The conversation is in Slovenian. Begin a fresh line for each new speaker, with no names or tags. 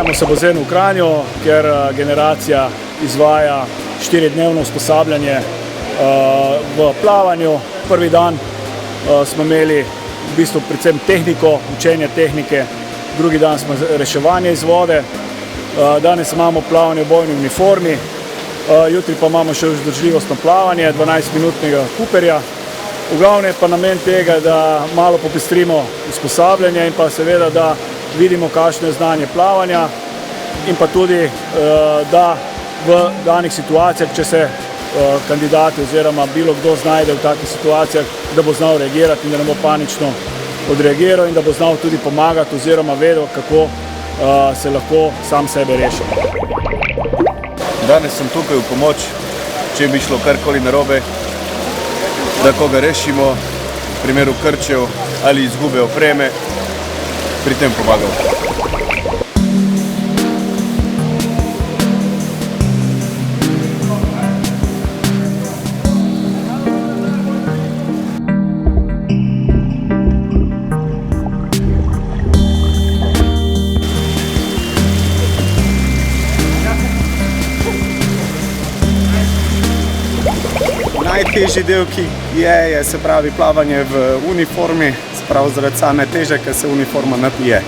Nahajamo se v bazenu v Kranju, ker generacija izvaja 4-dnevno usposabljanje v plavanju. Prvi dan smo imeli v bistvu predvsem tehniko, učenje tehnike, drugi dan smo reševanje iz vode. Danes imamo plavanje v bojni uniformi, jutri pa imamo še vzdržljivostno plavanje, 12-minutnega kuperja. V glavnem je pa namen tega, da malo popestrimo usposabljanje in pa seveda, da vidimo, kakšno je znanje plavanja in pa tudi, da v danih situacijah, če se kandidati oziroma bilo kdo znajde v takih situacijah, da bo znal reagirati in da ne bo panično odreagiral in da bo znal tudi pomagati oziroma vedel, kako se lahko sam sebe reši.
Danes sem tukaj v pomoč, če bi šlo karkoli narobe, da koga rešimo, v primeru krčev ali izgube opreme, pri tem pomagamo.
Najtežji del, ki je se pravi plavanje v uniformi, se pravi zaradi same teže, ker se uniforma napije.